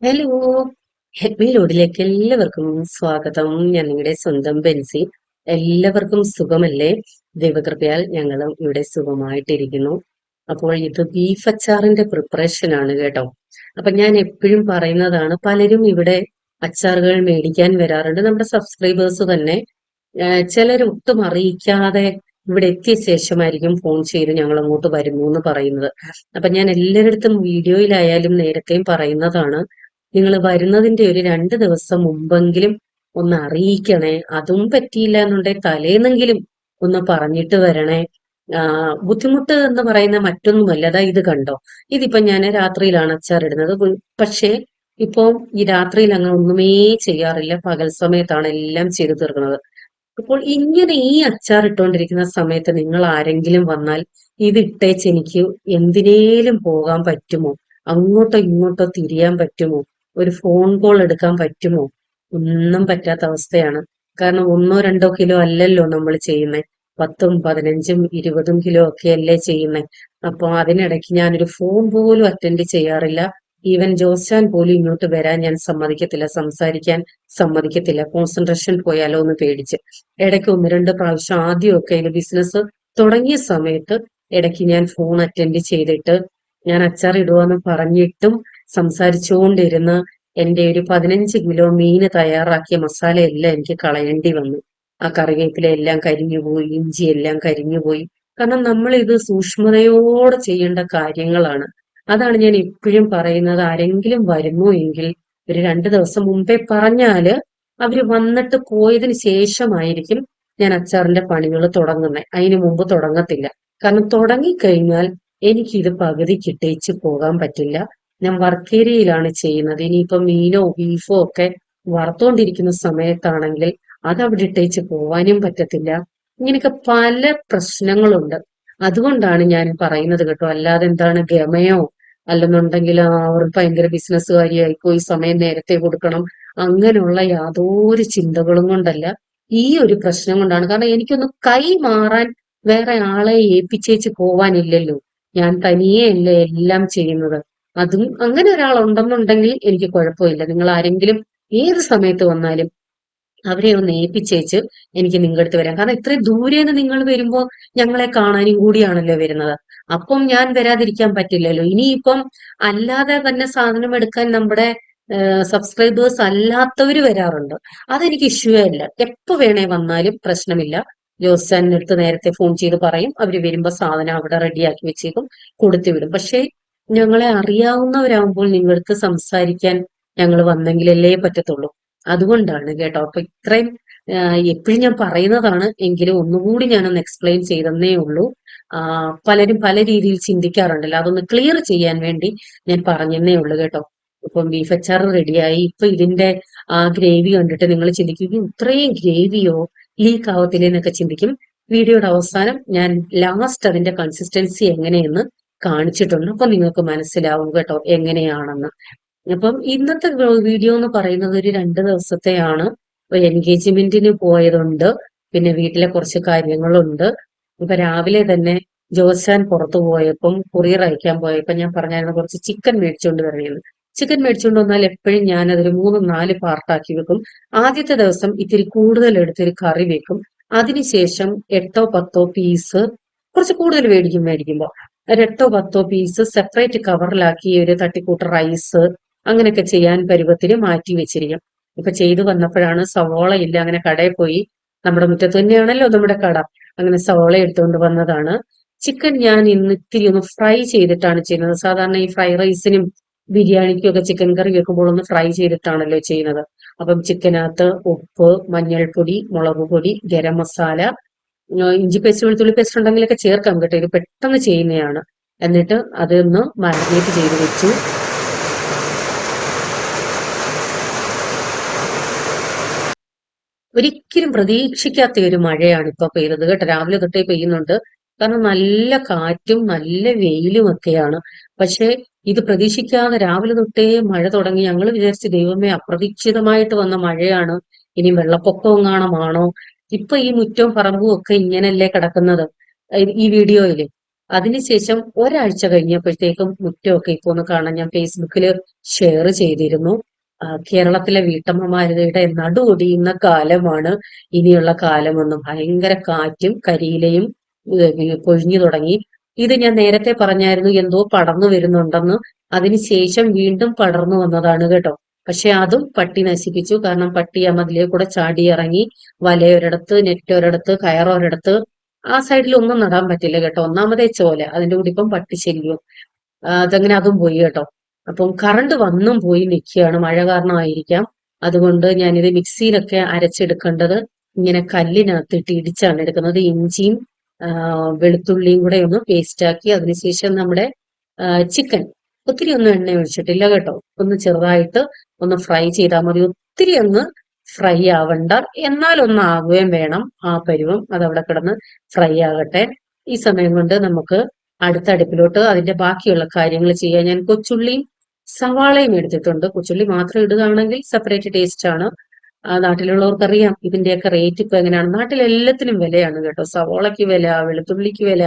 Hello, ഹെഡ്മിലോഡിലേക്ക് എല്ലാവർക്കും സ്വാഗതം. ഞാൻ നിങ്ങളുടെ സ്വന്തം ബെൻസി. എല്ലാവർക്കും സുഖമല്ലേ? ദൈവകൃപയാൽ ഞങ്ങളും ഇവിടെ സുഖമായിട്ടിരിക്കുന്നു. അപ്പോൾ ഇത് ബീഫ് അച്ചാറിന്റെ പ്രിപ്പറേഷൻ ആണ് കേട്ടോ. അപ്പൊ ഞാൻ എപ്പോഴും പറയുന്നതാണ്, പലരും ഇവിടെ അച്ചാറുകൾ മേടിക്കാൻ വരാറുണ്ട്. നമ്മുടെ സബ്സ്ക്രൈബേഴ്സ് തന്നെ ചിലർ ഒട്ടും അറിയിക്കാതെ ഇവിടെ എത്തിയ ശേഷമായിരിക്കും ഫോൺ ചെയ്ത് ഞങ്ങൾ അങ്ങോട്ട് വരുന്നു എന്ന് പറയുന്നത്. അപ്പൊ ഞാൻ എല്ലാവരുടെ വീഡിയോയിലായാലും നേരത്തെയും പറയുന്നതാണ്, നിങ്ങൾ വരുന്നതിന്റെ ഒരു 2 ദിവസം മുമ്പെങ്കിലും ഒന്ന് അറിയിക്കണേ. അതും പറ്റിയില്ല എന്നുണ്ടെങ്കിൽ തലേന്നെങ്കിലും ഒന്ന് പറഞ്ഞിട്ട് വരണേ. ബുദ്ധിമുട്ട് എന്ന് പറയുന്ന മറ്റൊന്നുമല്ല. അതാ ഇത് കണ്ടോ, ഇതിപ്പോ ഞാൻ രാത്രിയിലാണ് അച്ചാറിടുന്നത്. പക്ഷേ ഇപ്പൊ ഈ രാത്രിയിൽ അങ്ങനെ ഒന്നുമേ ചെയ്യാറില്ല, പകൽ സമയത്താണ് എല്ലാം ചെയ്തു തീർക്കുന്നത്. അപ്പോൾ ഇങ്ങനെ ഈ അച്ചാർ ഇട്ടുകൊണ്ടിരിക്കുന്ന സമയത്ത് നിങ്ങൾ ആരെങ്കിലും വന്നാൽ ഇത് ഇട്ടേച്ച് എനിക്ക് എന്തിനേലും പോകാൻ പറ്റുമോ? അങ്ങോട്ടോ ഇങ്ങോട്ടോ തിരിയാൻ പറ്റുമോ? ഒരു ഫോൺ കോൾ എടുക്കാൻ പറ്റുമോ? ഒന്നും പറ്റാത്ത അവസ്ഥയാണ്. കാരണം 1 2 കിലോ അല്ലല്ലോ നമ്മൾ ചെയ്യുന്നത്. 10 15 20 കിലോ ഒക്കെ അല്ലേ ചെയ്യുന്നത്. അപ്പൊ അതിനിടയ്ക്ക് ഞാനൊരു ഫോൺ പോലും അറ്റൻഡ് ചെയ്യാറില്ല. ഈവൻ ജോസാൻ പോലും ഇങ്ങോട്ട് വരാൻ ഞാൻ സമ്മതിക്കത്തില്ല, സംസാരിക്കാൻ സമ്മതിക്കത്തില്ല. കോൺസെൻട്രേഷൻ പോയാലോ എന്ന് പേടിച്ച്. ഇടയ്ക്ക് 1 2 പ്രാവശ്യം ആദ്യമൊക്കെ ഇത് ബിസിനസ് തുടങ്ങിയ സമയത്ത് ഇടയ്ക്ക് ഞാൻ ഫോൺ അറ്റൻഡ് ചെയ്തിട്ട് ഞാൻ അച്ചാർ ഇടുവാന്ന് പറഞ്ഞിട്ടും സംസാരിച്ചുകൊണ്ടിരുന്ന് എന്റെ ഒരു 15 കിലോ മീന് തയ്യാറാക്കിയ മസാലയെല്ലാം എനിക്ക് കളയേണ്ടി വന്നു. ആ കറിവേപ്പില എല്ലാം കരിഞ്ഞുപോയി, ഇഞ്ചി എല്ലാം കരിഞ്ഞുപോയി. കാരണം നമ്മൾ ഇത് സൂക്ഷ്മതയോടെ ചെയ്യേണ്ട കാര്യങ്ങളാണ്. അതാണ് ഞാൻ എപ്പോഴും പറയുന്നത്, ആരെങ്കിലും വരുന്നു എങ്കിൽ ഒരു 2 ദിവസം മുമ്പേ പറഞ്ഞാല് അവര് വന്നിട്ട് പോയതിന് ശേഷമായിരിക്കും ഞാൻ അച്ചാറിന്റെ പണികൾ തുടങ്ങുന്നത്. അതിന് മുമ്പ് തുടങ്ങത്തില്ല. കാരണം തുടങ്ങിക്കഴിഞ്ഞാൽ എനിക്കിത് പകുതിക്ക് ഇട്ടേച്ച് പോകാൻ പറ്റില്ല. ഞാൻ വർക്ക് ഏരിയയിലാണ് ചെയ്യുന്നത്. ഇനിയിപ്പം മീനോ ബീഫോ ഒക്കെ വറുത്തോണ്ടിരിക്കുന്ന സമയത്താണെങ്കിൽ അത് അവിടെ ഇട്ടേച്ച് പോവാനും പറ്റത്തില്ല. ഇങ്ങനെയൊക്കെ പല പ്രശ്നങ്ങളുണ്ട്. അതുകൊണ്ടാണ് ഞാൻ പറയുന്നത് കേട്ടോ. അല്ലാതെ എന്താണ് ഗമയോ അല്ലെന്നുണ്ടെങ്കിൽ അവർ ഭയങ്കര ബിസിനസ്സുകാരിയായിക്കോ, ഈ സമയം നേരത്തെ കൊടുക്കണം, അങ്ങനെയുള്ള യാതൊരു ചിന്തകളും കൊണ്ടല്ല. ഈ ഒരു പ്രശ്നം കൊണ്ടാണ്. കാരണം എനിക്കൊന്ന് കൈ മാറാൻ വേറെ ആളെ ഏൽപ്പിച്ചേച്ച് പോവാനില്ലല്ലോ. ഞാൻ തനിയെയല്ലേ എല്ലാം ചെയ്യുന്നത്. അതും അങ്ങനെ ഒരാൾ ഉണ്ടെന്നുണ്ടെങ്കിൽ എനിക്ക് കുഴപ്പമില്ല. നിങ്ങൾ ആരെങ്കിലും ഏത് സമയത്ത് വന്നാലും അവരെ ഒന്ന് ഏൽപ്പിച്ചേച്ച് എനിക്ക് നിങ്ങളുടെ അടുത്ത് വരാം. കാരണം ഇത്രയും ദൂരേന്ന് നിങ്ങൾ വരുമ്പോ ഞങ്ങളെ കാണാനും കൂടിയാണല്ലോ വരുന്നത്. അപ്പം ഞാൻ വരാതിരിക്കാൻ പറ്റില്ലല്ലോ. ഇനിയിപ്പം അല്ലാതെ തന്നെ സാധനം എടുക്കാൻ നമ്മുടെ സബ്സ്ക്രൈബേഴ്സ് അല്ലാത്തവര് വരാറുണ്ട്. അതെനിക്ക് ഇഷ്യൂ അല്ല. എപ്പോ വേണേ വന്നാലും പ്രശ്നമില്ല. ജോസാന്റെ അടുത്ത് നേരത്തെ ഫോൺ ചെയ്ത് പറയും, അവര് വരുമ്പോ സാധനം അവിടെ റെഡിയാക്കി വെച്ചേക്കും, കൊടുത്തു വിടും. പക്ഷേ ഞങ്ങളെ അറിയാവുന്നവരാകുമ്പോൾ നിങ്ങൾക്ക് സംസാരിക്കാൻ ഞങ്ങൾ വന്നെങ്കിലല്ലേ പറ്റത്തുള്ളൂ. അതുകൊണ്ടാണ് കേട്ടോ. അപ്പൊ ഇത്രയും എപ്പോഴും ഞാൻ പറയുന്നതാണ്, എങ്കിലും ഒന്നുകൂടി ഞാനൊന്ന് എക്സ്പ്ലെയിൻ ചെയ്തെന്നേ ഉള്ളൂ. പലരും പല രീതിയിൽ ചിന്തിക്കാറുണ്ടല്ലോ, അതൊന്ന് ക്ലിയർ ചെയ്യാൻ വേണ്ടി ഞാൻ പറഞ്ഞെന്നേ ഉള്ളൂ കേട്ടോ. ഇപ്പം ബീഫ് അച്ചാർ റെഡിയായി. ഇപ്പൊ ഇതിന്റെ ആ ഗ്രേവി കണ്ടിട്ട് നിങ്ങൾ ചിന്തിക്കും, ഇത്രയും ഗ്രേവിയോ, ലീക്ക് ആവത്തില്ലേ എന്നൊക്കെ ചിന്തിക്കും. വീഡിയോയുടെ അവസാനം ഞാൻ ലാസ്റ്റ് അതിന്റെ കൺസിസ്റ്റൻസി എങ്ങനെയെന്ന് കാണിച്ചിട്ടുണ്ട്. അപ്പൊ നിങ്ങൾക്ക് മനസ്സിലാവും കേട്ടോ എങ്ങനെയാണെന്ന്. അപ്പം ഇന്നത്തെ വീഡിയോ എന്ന് പറയുന്നത് ഒരു 2 ദിവസത്തെയാണ്. ഒരു എൻഗേജ്മെന്റിന് പോയതുണ്ട്, പിന്നെ വീട്ടിലെ കുറച്ച് കാര്യങ്ങളുണ്ട്. ഇപ്പൊ രാവിലെ തന്നെ ജോസാൻ പുറത്തു പോയപ്പം കൊറിയർ അയക്കാൻ പോയപ്പോ ഞാൻ പറഞ്ഞായിരുന്നു കുറച്ച് ചിക്കൻ മേടിച്ചുകൊണ്ട് വരണമെന്ന്. ചിക്കൻ മേടിച്ചുകൊണ്ട് വന്നാൽ എപ്പോഴും ഞാൻ അതൊരു 3 4 പാർട്ടാക്കി വെക്കും. ആദ്യത്തെ ദിവസം ഇത്തിരി കൂടുതൽ എടുത്തൊരു കറി വെക്കും. അതിനുശേഷം 8 10 പീസ്, കുറച്ച് കൂടുതൽ മേടിക്കുമ്പോ ഒരു 8 10 പീസ് സെപ്പറേറ്റ് കവറിലാക്കി ഒരു തട്ടിക്കൂട്ട് റൈസ് അങ്ങനെയൊക്കെ ചെയ്യാൻ പരുവത്തിന് മാറ്റി വെച്ചിരിക്കും. ഇപ്പൊ ചെയ്തു വന്നപ്പോഴാണ് സവോള ഇല്ല. അങ്ങനെ കടയിൽ പോയി, നമ്മുടെ മുറ്റത്ത് തന്നെയാണല്ലോ നമ്മുടെ കട, അങ്ങനെ സവോള എടുത്തുകൊണ്ട് വന്നതാണ്. ചിക്കൻ ഞാൻ ഇന്ന് ഇത്തിരി ഒന്ന് ഫ്രൈ ചെയ്തിട്ടാണ് ചെയ്യുന്നത്. സാധാരണ ഈ ഫ്രൈ റൈസിനും ബിരിയാണിക്കും ഒക്കെ ചിക്കൻ കറി വെക്കുമ്പോൾ ഒന്ന് ഫ്രൈ ചെയ്തിട്ടാണല്ലോ ചെയ്യുന്നത്. അപ്പം ചിക്കനകത്ത് ഉപ്പ്, മഞ്ഞൾപ്പൊടി, മുളക് പൊടി, ഗരം മസാല, ഇഞ്ചി പേസ്റ്റ് വെളുത്തുള്ളി പേസ്റ്റ് ഉണ്ടെങ്കിലൊക്കെ ചേർക്കാം കേട്ടോ. ഇത് പെട്ടെന്ന് ചെയ്യുന്നതാണ്. എന്നിട്ട് അതൊന്ന് മാരിനേറ്റ് ചെയ്ത് വെച്ചു. ഒരിക്കലും പ്രതീക്ഷിക്കാത്ത ഒരു മഴയാണ് ഇപ്പൊ പെയ്തത് കേട്ടോ. രാവിലെ തൊട്ടേ പെയ്യുന്നുണ്ട്. കാരണം നല്ല കാറ്റും നല്ല വെയിലും ഒക്കെയാണ്. പക്ഷെ ഇത് പ്രതീക്ഷിക്കാതെ രാവിലെ തൊട്ടേ മഴ തുടങ്ങി. ഞങ്ങൾ വിചാരിച്ചു ദൈവമേ അപ്രതീക്ഷിതമായിട്ട് വന്ന മഴയാണ്, ഇനി വെള്ളപ്പൊക്കവും കാണാമാണോ. ഇപ്പൊ ഈ മുറ്റവും പറമ്പും ഒക്കെ ഇങ്ങനല്ലേ കിടക്കുന്നത് ഈ വീഡിയോയില്. അതിനുശേഷം ഒരാഴ്ച കഴിഞ്ഞപ്പോഴത്തേക്കും മുറ്റമൊക്കെ ഇപ്പൊ ഒന്ന് കാണാൻ ഞാൻ ഫേസ്ബുക്കിൽ ഷെയർ ചെയ്തിരുന്നു. കേരളത്തിലെ വീട്ടമ്മമാരുടെ നടുവൊടിയുന്ന കാലമാണ് ഇനിയുള്ള കാലമെന്നും, ഭയങ്കര കാറ്റും കരിയിലയും പൊഴിഞ്ഞു തുടങ്ങി. ഇത് ഞാൻ നേരത്തെ പറഞ്ഞായിരുന്നു എന്തോ പടർന്നു വരുന്നുണ്ടെന്ന്. അതിനുശേഷം വീണ്ടും പടർന്നു വന്നതാണ് കേട്ടോ. പക്ഷെ അതും പട്ടി നശിപ്പിച്ചു. കാരണം പട്ടി ആ മതിലേ കൂടെ ചാടി ഇറങ്ങി, വലയൊരിടത്ത്, നെറ്റ് ഒരിടത്ത്, കയറൊരിടത്ത്. ആ സൈഡിൽ ഒന്നും നടാൻ പറ്റില്ല കേട്ടോ. ഒന്നാമതേ ചോല, അതിന്റെ കൂടി ഇപ്പം പട്ടിശല്യവും. അതങ്ങനെ അതും പോയി കേട്ടോ. അപ്പം കറണ്ട് വന്നും പോയി നിൽക്കുകയാണ്, മഴ കാരണമായിരിക്കാം. അതുകൊണ്ട് ഞാനിത് മിക്സിയിലൊക്കെ അരച്ചെടുക്കേണ്ടത് ഇങ്ങനെ കല്ലിനകത്തിട്ട് ഇടിച്ചാണ് എടുക്കുന്നത്. ഇഞ്ചിയും വെളുത്തുള്ളിയും കൂടെ ഒന്ന് പേസ്റ്റ് ആക്കി, അതിനുശേഷം നമ്മുടെ ചിക്കൻ ഒത്തിരി ഒന്നും എണ്ണ ഒഴിച്ചിട്ടില്ല കേട്ടോ, ഒന്ന് ചെറുതായിട്ട് ഒന്ന് ഫ്രൈ ചെയ്താൽ മതി. ഒത്തിരി അങ്ങ് ഫ്രൈ ആവണ്ട, എന്നാൽ ഒന്ന് ആവുകയും വേണം. ആ പരുവം അതവിടെ കിടന്ന് ഫ്രൈ ആകട്ടെ. ഈ സമയം കൊണ്ട് നമുക്ക് അടുത്ത അടുപ്പിലോട്ട് അതിന്റെ ബാക്കിയുള്ള കാര്യങ്ങൾ ചെയ്യാൻ ഞാൻ കൊച്ചുള്ളിയും സവാളയും എടുത്തിട്ടുണ്ട്. കൊച്ചുള്ളി മാത്രം ഇടുകയാണെങ്കിൽ സെപ്പറേറ്റ് ടേസ്റ്റ് ആണ്. നാട്ടിലുള്ളവർക്കറിയാം ഇതിന്റെയൊക്കെ റേറ്റ് ഇപ്പൊ എങ്ങനെയാണ്. നാട്ടിൽ എല്ലാത്തിനും വിലയാണ് കേട്ടോ. സവാളയ്ക്ക് വില, വെളുത്തുള്ളിക്ക് വില,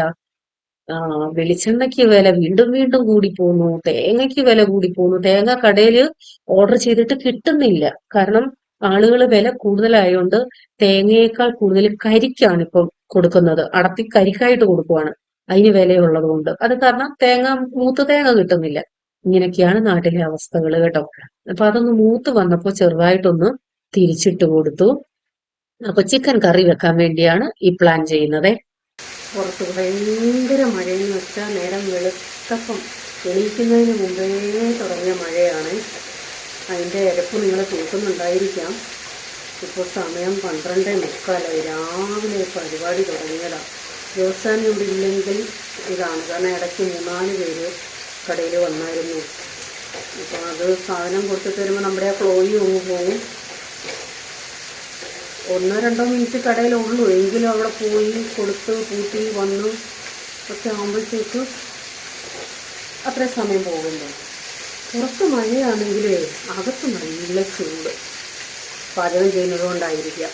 വെളിച്ചെണ്ണയ്ക്ക് വില വീണ്ടും വീണ്ടും കൂടി പോകുന്നു. തേങ്ങയ്ക്ക് വില കൂടി പോകുന്നു. തേങ്ങ കടയില് ഓർഡർ ചെയ്തിട്ട് കിട്ടുന്നില്ല. കാരണം ആളുകൾ വില കൂടുതലായതുകൊണ്ട് തേങ്ങയേക്കാൾ കൂടുതൽ കരിക്കാണ് ഇപ്പം കൊടുക്കുന്നത്. അടത്തി കരിക്കായിട്ട് കൊടുക്കുവാണ്, അതിന് വിലയുള്ളത് കൊണ്ട്. അത് കാരണം മൂത്ത തേങ്ങ കിട്ടുന്നില്ല. ഇങ്ങനെയൊക്കെയാണ് നാട്ടിലെ അവസ്ഥകൾ കേട്ടോ. അപ്പൊ അതൊന്ന് മൂത്ത് വന്നപ്പോ ചെറുതായിട്ടൊന്ന് തിരിച്ചിട്ട് കൊടുത്തു. അപ്പൊ ചിക്കൻ കറി വെക്കാൻ വേണ്ടിയാണ് ഈ പ്ലാൻ ചെയ്യുന്നത്. പുറത്ത് ഭയങ്കര മഴയെന്ന് വെച്ചാൽ നേരം വെളുത്തപ്പം എണീക്കുന്നതിന് മുമ്പേ തുടങ്ങിയ മഴയാണ്. അതിൻ്റെ ഇരപ്പ് നിങ്ങൾ കേൾക്കുന്നുണ്ടായിരിക്കാം. ഇപ്പോൾ സമയം 12:45. രാവിലെ പരിപാടി തുടങ്ങിയതാണ്. ജോസാൻ ഇവിടെ ഇല്ലെങ്കിൽ ഇതാണ്. കാരണം ഇടയ്ക്ക് 3-4 പേര് കടയിൽ വന്നായിരുന്നു. അപ്പോൾ അത് സാധനം കൊടുത്തിട്ട് വരുമ്പോൾ നമ്മുടെ ആ ഫ്ലോയി ഒന്ന് പോകും. 1-2 മിനിറ്റ് കടയിലുള്ളൂ, എങ്കിലും അവിടെ പോയി കൊടുത്ത് കൂട്ടി വന്നു ഒക്കെ ആകുമ്പോഴത്തേക്ക് അത്രയും സമയം പോകുന്നു. പുറത്ത് മഴയാണെങ്കിലേ അകത്ത് നല്ല ചൂട്, പാചകം ചെയ്യുന്നത് കൊണ്ടായിരിക്കാം.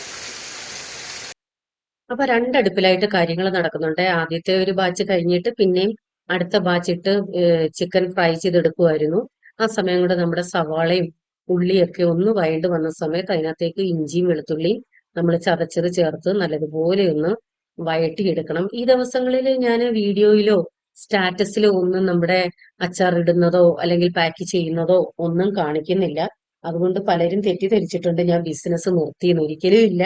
അപ്പൊ രണ്ടടുപ്പിലായിട്ട് കാര്യങ്ങൾ നടക്കുന്നുണ്ട്. ആദ്യത്തെ ഒരു ബാച്ച് കഴിഞ്ഞിട്ട് പിന്നെയും അടുത്ത ബാച്ച് ഇട്ട് ചിക്കൻ ഫ്രൈ ചെയ്തെടുക്കുമായിരുന്നു. ആ സമയം കൊണ്ട് നമ്മുടെ സവാളയും ഉള്ളിയൊക്കെ ഒന്ന് വഴണ്ട് വന്ന സമയത്ത് അതിനകത്തേക്ക് ഇഞ്ചിയും വെളുത്തുള്ളിയും നമ്മൾ ചതച്ചത് ചേർത്ത് നല്ലതുപോലെ ഒന്ന് വഴട്ടിയെടുക്കണം. ഈ ദിവസങ്ങളിൽ ഞാൻ വീഡിയോയിലോ സ്റ്റാറ്റസിലോ ഒന്നും നമ്മുടെ അച്ചാർ ഇടുന്നതോ അല്ലെങ്കിൽ പാക്ക് ചെയ്യുന്നതോ ഒന്നും കാണിക്കുന്നില്ല. അതുകൊണ്ട് പലരും തെറ്റിദ്ധരിച്ചിട്ടുണ്ട് ഞാൻ ബിസിനസ് നിർത്തിയെന്ന്. ഒരിക്കലും ഇല്ല.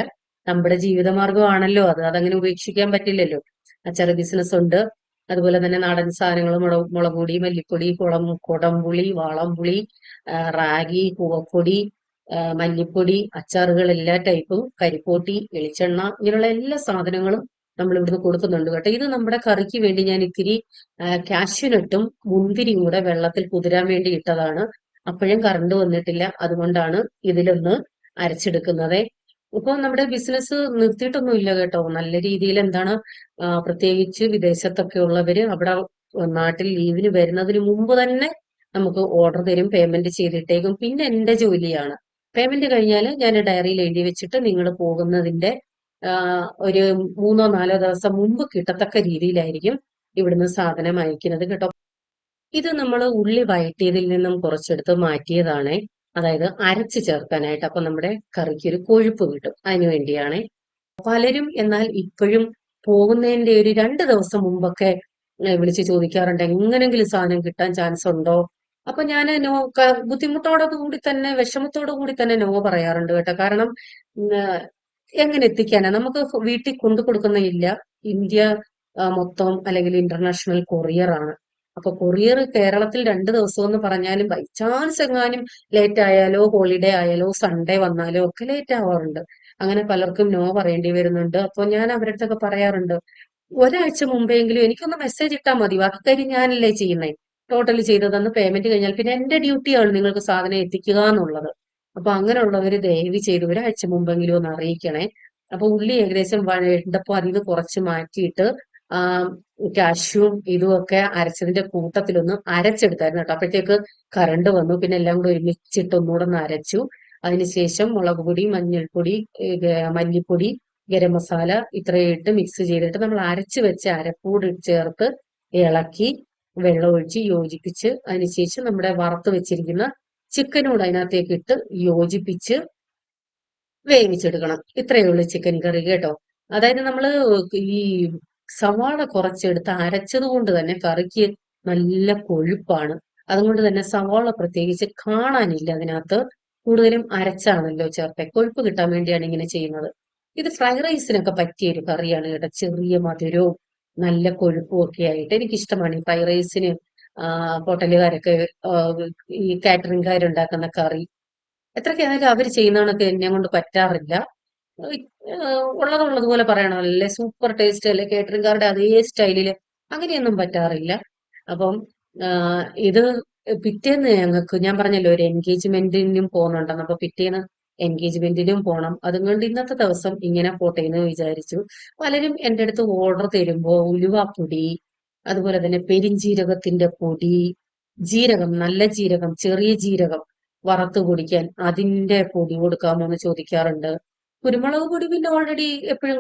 നമ്മുടെ ജീവിതമാർഗമാണല്ലോ അത്, അതങ്ങനെ ഉപേക്ഷിക്കാൻ പറ്റില്ലല്ലോ. അച്ചാർ ബിസിനസ് ഉണ്ട്. അതുപോലെ തന്നെ നാടൻ സാധനങ്ങൾ, മുളക് പൊടി, മല്ലിപ്പൊടി, കുടംപുളി, വാളംപുളി, റാഗി, കൂവപ്പൊടി, മല്ലിപ്പൊടി, അച്ചാറുകൾ എല്ലാ ടൈപ്പും, കരിപ്പോട്ടി, വെളിച്ചെണ്ണ, ഇങ്ങനെയുള്ള എല്ലാ സാധനങ്ങളും നമ്മൾ ഇവിടുന്ന് കൊടുക്കുന്നുണ്ട് കേട്ടോ. ഇത് നമ്മുടെ കറിക്ക് വേണ്ടി ഞാൻ ഇത്തിരി കാഷ്യൂനട്ടും മുന്തിരിയും കൂടെ വെള്ളത്തിൽ കുതിരാൻ വേണ്ടി ഇട്ടതാണ്. അപ്പോഴും കറണ്ട് വന്നിട്ടില്ല. അതുകൊണ്ടാണ് ഇതിലൊന്ന് അരച്ചെടുക്കുന്നത്. ഇപ്പൊ നമ്മുടെ ബിസിനസ് നിർത്തിയിട്ടൊന്നും ഇല്ല കേട്ടോ. നല്ല രീതിയിൽ എന്താണ്, പ്രത്യേകിച്ച് വിദേശത്തൊക്കെ ഉള്ളവര് അവിടെ നാട്ടിൽ ലീവിന് വരുന്നതിന് മുമ്പ് തന്നെ നമുക്ക് ഓർഡർ തരും, പേയ്മെന്റ് ചെയ്തിട്ടേക്കും. പിന്നെ എന്റെ ജോലിയാണ്, പേയ്മെന്റ് കഴിഞ്ഞാൽ ഞാൻ ഡയറിയിൽ എഴുതി വെച്ചിട്ട് നിങ്ങൾ പോകുന്നതിന്റെ ഒരു 3-4 ദിവസം മുമ്പ് കിട്ടത്തക്ക രീതിയിലായിരിക്കും ഇവിടുന്ന് സാധനം അയക്കുന്നത് കേട്ടോ. ഇത് നമ്മൾ ഉള്ളി വഴറ്റിയതിൽ നിന്നും കുറച്ചെടുത്ത് മാറ്റിയതാണ്, അതായത് അരച്ച് ചേർക്കാനായിട്ട്. അപ്പൊ നമ്മുടെ കറിക്ക് ഒരു കൊഴുപ്പ് കിട്ടും, അതിനു വേണ്ടിയാണ്. പലരും എന്നാൽ ഇപ്പോഴും പോകുന്നതിന്റെ ഒരു 2 ദിവസം മുമ്പൊക്കെ വിളിച്ച് ചോദിക്കാറുണ്ട് എങ്ങനെങ്കിലും സാധനം കിട്ടാൻ ചാൻസ് ഉണ്ടോ. അപ്പൊ ഞാൻ നോ, ബുദ്ധിമുട്ടോടെ കൂടി തന്നെ, വിഷമത്തോടു കൂടി തന്നെ നോ പറയാറുണ്ട് കേട്ടോ. കാരണം എങ്ങനെ എത്തിക്കാനാ, നമുക്ക് വീട്ടിൽ കൊണ്ടു കൊടുക്കുന്നില്ല. ഇന്ത്യ മൊത്തം അല്ലെങ്കിൽ ഇന്റർനാഷണൽ കൊറിയർ ആണ്. അപ്പൊ കൊറിയർ കേരളത്തിൽ 2 ദിവസം എന്ന് പറഞ്ഞാലും ബൈ ചാൻസ് എങ്ങാനും ലേറ്റ് ആയാലോ, ഹോളിഡേ ആയാലോ, സൺഡേ വന്നാലോ ഒക്കെ ലേറ്റ് ആവാറുണ്ട്. അങ്ങനെ പലർക്കും നോ പറയേണ്ടി വരുന്നുണ്ട്. അപ്പൊ ഞാൻ അവരുടെ അടുത്തൊക്കെ പറയാറുണ്ട്, ഒരാഴ്ച മുമ്പെങ്കിലും എനിക്കൊന്ന് മെസ്സേജ് ഇട്ടാൽ മതി, ബാക്കി കാര്യം ഞാനല്ലേ ചെയ്യുന്നേ. ടോട്ടൽ ചെയ്ത് തന്ന് പേയ്മെന്റ് കഴിഞ്ഞാൽ പിന്നെ എന്റെ ഡ്യൂട്ടിയാണ് നിങ്ങൾക്ക് സാധനം എത്തിക്കുക എന്നുള്ളത്. അപ്പൊ അങ്ങനെയുള്ളവര് ദയവ് ചെയ്ത് ഒരാഴ്ച മുമ്പെങ്കിലും ഒന്ന് അറിയിക്കണേ. അപ്പൊ ഉള്ളി ഏകദേശം വഴണ്ടപ്പോ അതിൽ നിന്ന് കുറച്ച് മാറ്റിയിട്ട് കാഷ്യൂം ഇതുമൊക്കെ അരച്ചതിന്റെ കൂട്ടത്തിലൊന്ന് അരച്ചെടുത്തായിരുന്നു കേട്ടോ. അപ്പോഴത്തേക്ക് കറണ്ട് വന്നു. പിന്നെ എല്ലാം കൂടെ ഒരുമിച്ചിട്ട് ഒന്നുകൂടെ ഒന്ന് അരച്ചു. അതിനുശേഷം മുളക് പൊടി, മഞ്ഞൾപ്പൊടി, മല്ലിപ്പൊടി, ഗരം മസാല ഇത്രയിട്ട് മിക്സ് ചെയ്തിട്ട് നമ്മൾ അരച്ചു വെച്ച അരപ്പൂടി ചേർത്ത് ഇളക്കി വെള്ളം ഒഴിച്ച് യോജിപ്പിച്ച് അതിനുശേഷം നമ്മുടെ വറുത്ത് വെച്ചിരിക്കുന്ന ചിക്കനോട് അതിനകത്തേക്ക് ഇട്ട് യോജിപ്പിച്ച് വേവിച്ചെടുക്കണം. ഇത്രയേ ഉള്ളൂ ചിക്കൻ കറി കേട്ടോ. അതായത് നമ്മള് ഈ സവാള കുറച്ചെടുത്ത് അരച്ചത് കൊണ്ട് തന്നെ കറിക്ക് നല്ല കൊഴുപ്പാണ്. അതുകൊണ്ട് തന്നെ സവാള പ്രത്യേകിച്ച് കാണാനില്ല അതിനകത്ത്. കൂടുതലും അരച്ചാണല്ലോ ചേർത്തെ. കൊഴുപ്പ് കിട്ടാൻ വേണ്ടിയാണ് ഇങ്ങനെ ചെയ്യുന്നത്. ഇത് ഫ്രൈഡ് റൈസിനൊക്കെ പറ്റിയ ഒരു കറിയാണ് കേട്ടോ. ചെറിയ മധുരവും നല്ല കൊഴുപ്പും ഒക്കെ ആയിട്ട് എനിക്കിഷ്ടമാണ് ഈ ഫ്രൈഡ് റൈസിന്. ഹോട്ടലുകാരൊക്കെ ഈ കാറ്ററിംഗുകാരുണ്ടാക്കുന്ന കറി എത്രയ്ക്കായാലും അവർ ചെയ്യുന്നതൊക്കെ എന്നെ കൊണ്ട് പറ്റാറില്ല. ഉള്ളതുള്ളതുപോലെ പറയണം, അല്ലെ സൂപ്പർ ടേസ്റ്റ് അല്ലെ കേറ്ററിംഗുകാരുടെ അതേ സ്റ്റൈലില് അങ്ങനെയൊന്നും പറ്റാറില്ല. അപ്പം ഇത് പിറ്റേന്ന് ഞങ്ങൾക്ക് ഞാൻ പറഞ്ഞല്ലോ ഒരു എൻഗേജ്മെന്റിനും പോകുന്നുണ്ടെന്ന്. അപ്പൊ പിറ്റേന്ന് എൻഗേജ്മെന്റിനും പോണം. അതുകൊണ്ട് ഇന്നത്തെ ദിവസം ഇങ്ങനെ പോട്ടെ എന്ന് വിചാരിച്ചു. പലരും എൻ്റെ അടുത്ത് ഓർഡർ തരുമ്പോ ഉലുവാപ്പൊടി, അതുപോലെ തന്നെ പെരിഞ്ജീരകത്തിന്റെ പൊടി, ജീരകം, നല്ല ജീരകം, ചെറിയ ജീരകം വറുത്ത് പൊടിക്കാൻ അതിന്റെ പൊടി കൊടുക്കാമോ എന്ന് ചോദിക്കാറുണ്ട്. കുരുമുളക് പൊടി പിന്നെ ഓൾറെഡി എപ്പോഴും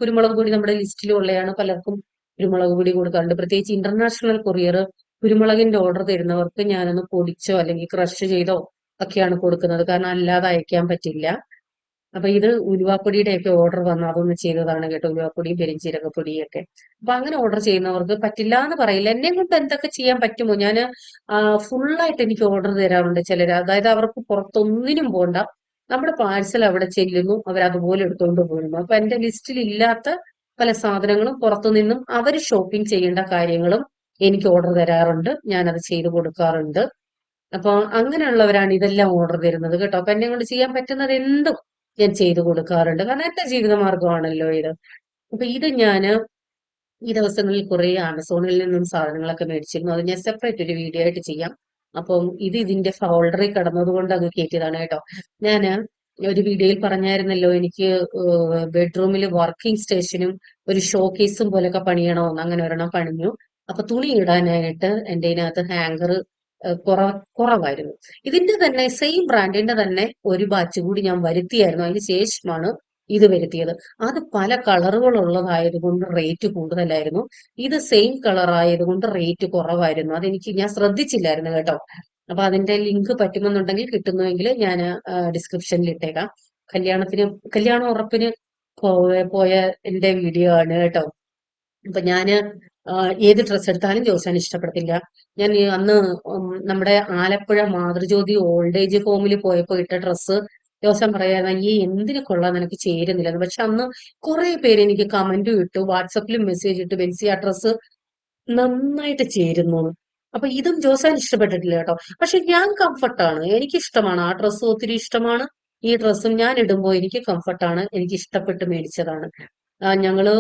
കുരുമുളക് പൊടി നമ്മുടെ ലിസ്റ്റിലുള്ളതാണ്. പലർക്കും കുരുമുളക് പൊടി കൊടുക്കാറുണ്ട്. പ്രത്യേകിച്ച് ഇന്റർനാഷണൽ കൊറിയർ കുരുമുളകിന്റെ ഓർഡർ തരുന്നവർക്ക് ഞാനൊന്ന് പൊടിച്ചോ അല്ലെങ്കിൽ ക്രഷ് ചെയ്തോ ഒക്കെയാണ് കൊടുക്കുന്നത്. കാരണം അല്ലാതെ അയക്കാൻ പറ്റില്ല. അപ്പൊ ഇത് ഉലുവാപ്പൊടിയുടെ ഒക്കെ ഓർഡർ വന്നു അതൊന്ന് ചെയ്തതാണ് കേട്ടോ. ഉലുവാപ്പൊടിയും പെരിഞ്ചീരകപ്പൊടിയും ഒക്കെ. അപ്പൊ അങ്ങനെ ഓർഡർ ചെയ്യുന്നവർക്ക് പറ്റില്ല എന്ന് പറയില്ല. എന്നെ കൊണ്ട് എന്തൊക്കെ ചെയ്യാൻ പറ്റുമോ ഞാൻ ഫുള്ളായിട്ട് എനിക്ക് ഓർഡർ തരാറുണ്ട് ചിലർ. അതായത് അവർക്ക് പുറത്തൊന്നിനും പോണ്ട, നമ്മുടെ പാഴ്സൽ അവിടെ ചെല്ലുന്നു, അവർ അതുപോലെ എടുത്തുകൊണ്ട് പോകുന്നു. അപ്പൊ എന്റെ ലിസ്റ്റിൽ ഇല്ലാത്ത പല സാധനങ്ങളും പുറത്തു നിന്നും അവർ ഷോപ്പിംഗ് ചെയ്യേണ്ട കാര്യങ്ങളും എനിക്ക് ഓർഡർ തരാറുണ്ട്. ഞാനത് ചെയ്തു കൊടുക്കാറുണ്ട്. അപ്പൊ അങ്ങനെയുള്ളവരാണ് ഇതെല്ലാം ഓർഡർ തരുന്നത് കേട്ടോ. അപ്പൊ എന്നെ കൊണ്ട് ചെയ്യാൻ പറ്റുന്നത് എന്തും ഞാൻ ചെയ്തു കൊടുക്കാറുണ്ട്. കാരണം എന്റെ ജീവിതമാർഗമാണല്ലോ ഇത്. അപ്പൊ ഇത് ഞാന് ഈ ദിവസങ്ങളിൽ കുറെ ആമസോണിൽ നിന്നും സാധനങ്ങളൊക്കെ മേടിച്ചിരുന്നു. അത് ഞാൻ സെപ്പറേറ്റ് ഒരു വീഡിയോ ആയിട്ട് ചെയ്യാം. അപ്പം ഇത് ഇതിന്റെ ഫോൾഡറിൽ കിടന്നത് കൊണ്ട് അങ്ങ് കയറ്റിയതാണ് കേട്ടോ. ഞാന് ഒരു വീഡിയോയിൽ പറഞ്ഞായിരുന്നല്ലോ എനിക്ക് ബെഡ്റൂമിൽ വർക്കിംഗ് സ്റ്റേഷനും ഒരു ഷോക്കേസും പോലൊക്കെ പണിയണമെന്ന്. അങ്ങനെ ഒരെണ്ണം പണിഞ്ഞു. അപ്പൊ തുണി ഇടാനായിട്ട് എന്റെ ഇതിനകത്ത് ഹാങ്കർ കുറവായിരുന്നു. ഇതിന്റെ തന്നെ സെയിം ബ്രാൻഡിന്റെ തന്നെ ഒരു ബാച്ച് കൂടി ഞാൻ വരുത്തിയായിരുന്നു. അതിന് ശേഷമാണ് ഇത് വരുത്തിയത്. അത് പല കളറുകൾ ഉള്ളതായതുകൊണ്ട് റേറ്റ് കൂടുതലായിരുന്നു. ഇത് സെയിം കളർ ആയതുകൊണ്ട് റേറ്റ് കുറവായിരുന്നു. ഞാൻ ശ്രദ്ധിച്ചില്ലായിരുന്നു കേട്ടോ. അപ്പൊ അതിന്റെ ലിങ്ക് പറ്റുമെന്നുണ്ടെങ്കിൽ കിട്ടുന്നുവെങ്കിൽ ഞാൻ ഡിസ്ക്രിപ്ഷനിൽ ഇട്ടേക്കാം. കല്യാണ ഉറപ്പിന് പോയ എന്റെ വീഡിയോ ആണ് കേട്ടോ. അപ്പൊ ഞാന് ഏത് ഡ്രസ്സ് എടുത്താലും ജോസാൻ ഇഷ്ടപ്പെടത്തില്ല. ഞാൻ അന്ന് നമ്മുടെ ആലപ്പുഴ മാതൃജ്യോതി ഓൾഡ് ഏജ് ഹോമിൽ പോയപ്പോ ഇട്ട ഡ്രസ്സ് ജോസാൻ പറയായിരുന്നു ഈ എന്തിനു കൊള്ളാൻ നിനക്ക് ചേരുന്നില്ലെന്ന്. പക്ഷെ അന്ന് കുറെ പേര് എനിക്ക് കമന്റും ഇട്ടു, വാട്സപ്പിലും മെസ്സേജ് ഇട്ടു, ബെൻസി ആ ഡ്രസ്സ് നന്നായിട്ട് ചേരുന്നു. അപ്പൊ ഇതും ജോസാൻ ഇഷ്ടപ്പെട്ടിട്ടില്ല കേട്ടോ. പക്ഷെ ഞാൻ കംഫർട്ടാണ്, എനിക്കിഷ്ടമാണ് ആ ഡ്രസ്സ്, ഒത്തിരി ഇഷ്ടമാണ്. ഈ ഡ്രസ്സും ഞാൻ ഇടുമ്പോൾ എനിക്ക് കംഫർട്ടാണ്, എനിക്ക് ഇഷ്ടപ്പെട്ട് മേടിച്ചതാണ്. ഞങ്ങള്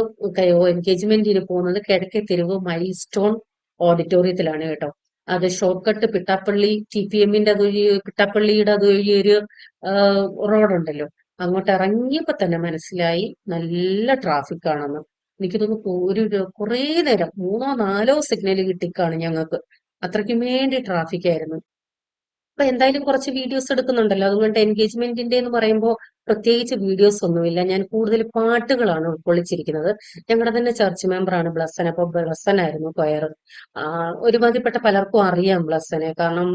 എൻഗേജ്മെന്റിന് പോകുന്നത് കിഴക്കേ തെരുവ് മൈൽ സ്റ്റോൺ ഓഡിറ്റോറിയത്തിലാണ് കേട്ടോ. അത് ഷോർട്ട് കട്ട് പിട്ടാപ്പള്ളി TPM-ന്റെ അതുവഴി, പിട്ടാപ്പള്ളിയുടെ അതുവഴി ഒരു റോഡുണ്ടല്ലോ, അങ്ങോട്ട് ഇറങ്ങിയപ്പോ തന്നെ മനസ്സിലായി നല്ല ട്രാഫിക് ആണെന്ന്. എനിക്ക് തോന്നുന്നു കുറേ നേരം 3-4 സിഗ്നൽ കിട്ടിക്കാണ് ഞങ്ങൾക്ക്. അത്രയ്ക്കും വേണ്ടി ട്രാഫിക് ആയിരുന്നു. അപ്പൊ എന്തായാലും കുറച്ച് വീഡിയോസ് എടുക്കുന്നുണ്ടല്ലോ, അതുകൊണ്ട് എൻഗേജ്മെന്റിന്റെ എന്ന് പറയുമ്പോൾ പ്രത്യേകിച്ച് വീഡിയോസ് ഒന്നുമില്ല. ഞാൻ കൂടുതൽ പാട്ടുകളാണ് ഉൾക്കൊള്ളിച്ചിരിക്കുന്നത്. ഞങ്ങളുടെ തന്നെ ചർച്ച് മെമ്പറാണ് ബ്ലസ്സൻ. അപ്പൊ ബ്ലസ്സനായിരുന്നു കൊയർ. ഒരുമാതിരിപ്പെട്ട പലർക്കും അറിയാം ബ്ലസ്സനെ. കാരണം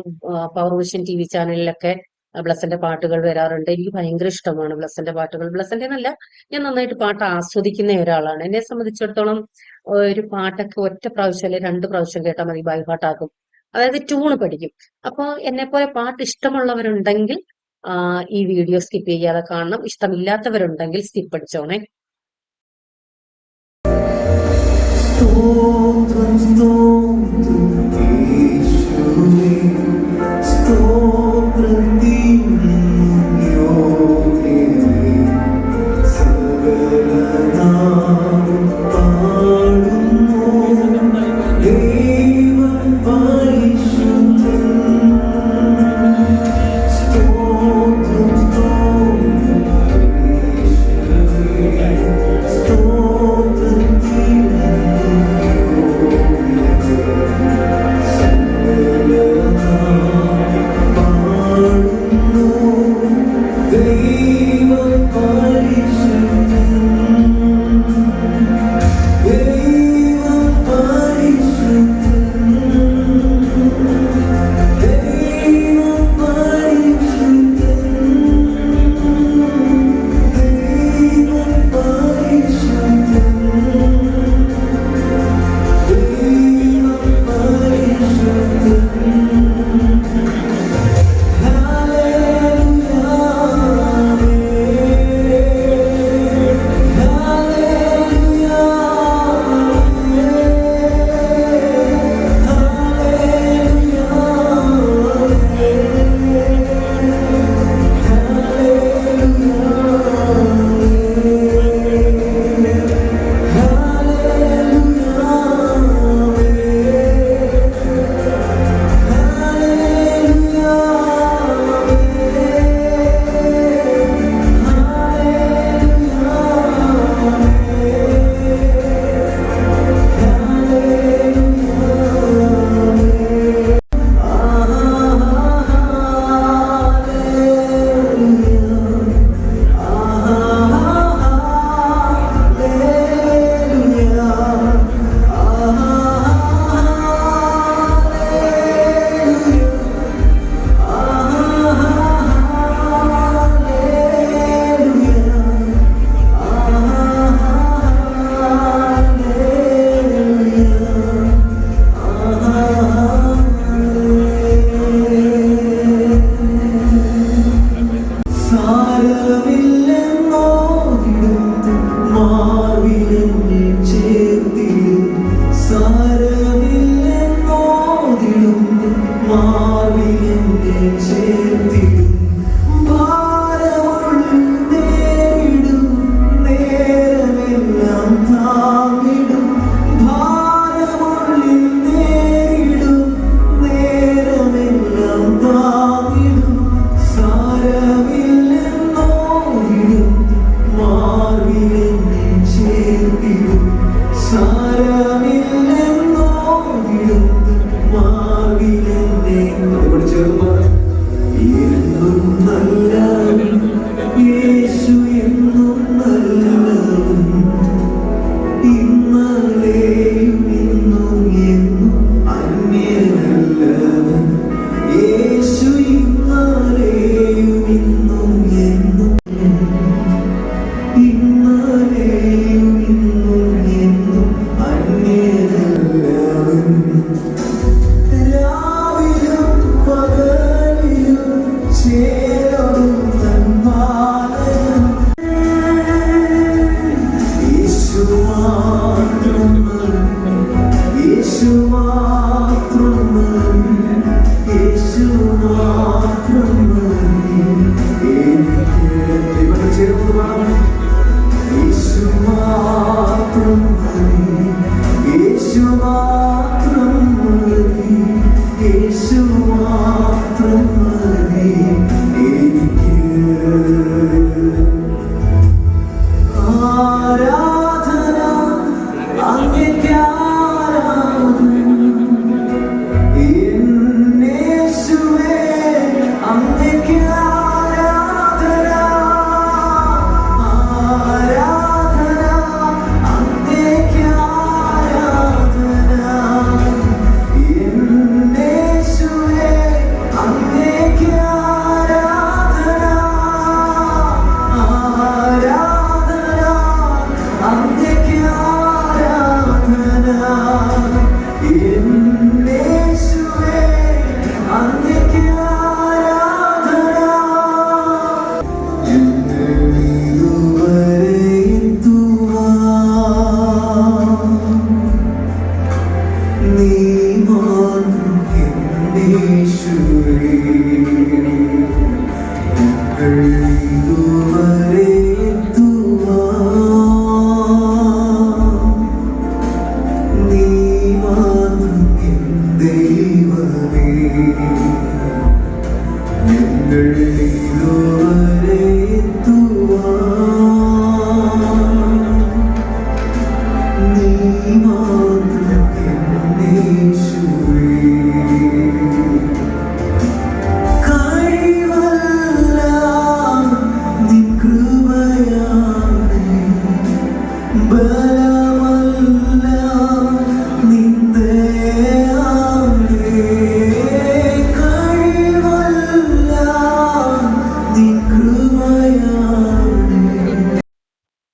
പവർ വിഷൻ TV ചാനലിലൊക്കെ ബ്ലസ്സന്റെ പാട്ടുകൾ വരാറുണ്ട്. എനിക്ക് ഭയങ്കര ഇഷ്ടമാണ് ബ്ലസ്സന്റെ പാട്ടുകൾ. ബ്ലസ്സന്റെ എന്നല്ല, ഞാൻ നന്നായിട്ട് പാട്ട് ആസ്വദിക്കുന്ന ഒരാളാണ്. എന്നെ സംബന്ധിച്ചിടത്തോളം ഒരു പാട്ടൊക്കെ ഒറ്റ പ്രാവശ്യം അല്ലെ 2 പ്രാവശ്യം കേട്ടാൽ മതി, ബൈഹാർട്ടാക്കും. അതായത് ട്യൂണ് പഠിക്കും. അപ്പൊ എന്നെ പോലെ പാട്ട് ഇഷ്ടമുള്ളവരുണ്ടെങ്കിൽ ഈ വീഡിയോ സ്കിപ്പ് ചെയ്യാതെ കാണണം. ഇഷ്ടമില്ലാത്തവരുണ്ടെങ്കിൽ സ്കിപ്പ് അടിച്ചോണേ.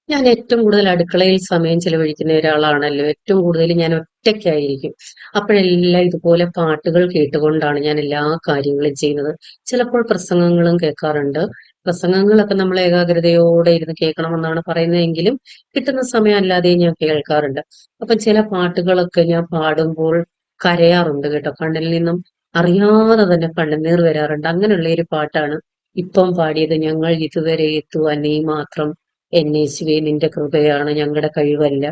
ഞാൻ ഏറ്റവും കൂടുതൽ അടുക്കളയിൽ സമയം ചെലവഴിക്കുന്ന ഒരാളാണല്ലോ. ഏറ്റവും കൂടുതൽ ഞാൻ ഒറ്റയ്ക്കായിരിക്കും. അപ്പോഴെല്ലാം ഇതുപോലെ പാട്ടുകൾ കേട്ടുകൊണ്ടാണ് ഞാൻ എല്ലാ കാര്യങ്ങളും ചെയ്യുന്നത്. ചിലപ്പോൾ പ്രസംഗങ്ങളും കേൾക്കാറുണ്ട്. പ്രസംഗങ്ങളൊക്കെ നമ്മൾ ഏകാഗ്രതയോടെ ഇരുന്ന് കേൾക്കണമെന്നാണ് പറയുന്നതെങ്കിലും കിട്ടുന്ന സമയം അല്ലാതെ ഞാൻ കേൾക്കാറുണ്ട്. അപ്പൊ ചില പാട്ടുകളൊക്കെ ഞാൻ പാടുമ്പോൾ കരയാറുണ്ട് കേട്ടോ. കണ്ണിൽ നിന്നും അറിയാതെ തന്നെ കണ്ണുനീർ വരാറുണ്ട്. അങ്ങനെയുള്ള ഒരു പാട്ടാണ് ഇപ്പം പാടിയത്. ഞങ്ങൾ ഇതുവരെ എത്തുവാൻ നീ മാത്രം എന്നേശുവേ, നിന്റെ കൃപയാണ്, ഞങ്ങളുടെ കഴിവല്ല,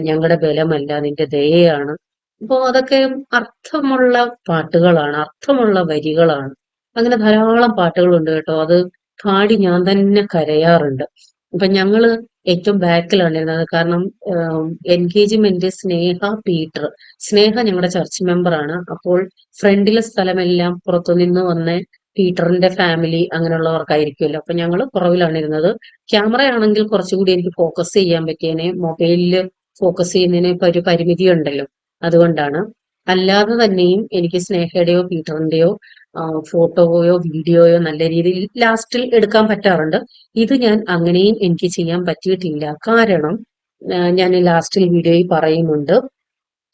ഞങ്ങളുടെ ബലമല്ല, നിന്റെ ദയയാണ്. അപ്പോ അതൊക്കെ അർത്ഥമുള്ള പാട്ടുകളാണ്, അർത്ഥമുള്ള വരികളാണ്. അങ്ങനെ ധാരാളം പാട്ടുകളുണ്ട് കേട്ടോ. അത് പാടി ഞാൻ തന്നെ കരയാറുണ്ട്. അപ്പൊ ഞങ്ങള് ഏറ്റവും ബാക്കിലാണ് ഇരുന്നത്. കാരണം എൻഗേജ്മെന്റ് സ്നേഹ ഞങ്ങളുടെ ചർച്ച് മെമ്പറാണ്. അപ്പോൾ ഫ്രണ്ടിലെ സ്ഥലമെല്ലാം പുറത്തുനിന്ന് വന്ന് പീറ്ററിന്റെ ഫാമിലി അങ്ങനെയുള്ളവർക്കായിരിക്കുമല്ലോ. അപ്പൊ ഞങ്ങൾ പുറകിലാണ് ഇരുന്നത്. ക്യാമറ ആണെങ്കിൽ കുറച്ചുകൂടി എനിക്ക് ഫോക്കസ് ചെയ്യാൻ പറ്റിയതിനെ. മൊബൈലില് ഫോക്കസ് ചെയ്യുന്നതിന് ഒരു പരിമിതി ഉണ്ടല്ലോ, അതുകൊണ്ടാണ്. അല്ലാതെ തന്നെയും എനിക്ക് സ്നേഹയുടെയോ പീറ്ററിന്റെയോ ഫോട്ടോയോ വീഡിയോയോ നല്ല രീതിയിൽ ലാസ്റ്റിൽ എടുക്കാൻ പറ്റാറുണ്ട്. ഇത് ഞാൻ അങ്ങനെയും എനിക്ക് ചെയ്യാൻ പറ്റിയിട്ടില്ല. കാരണം ഞാൻ ലാസ്റ്റിൽ വീഡിയോയിൽ പറയുന്നുണ്ട്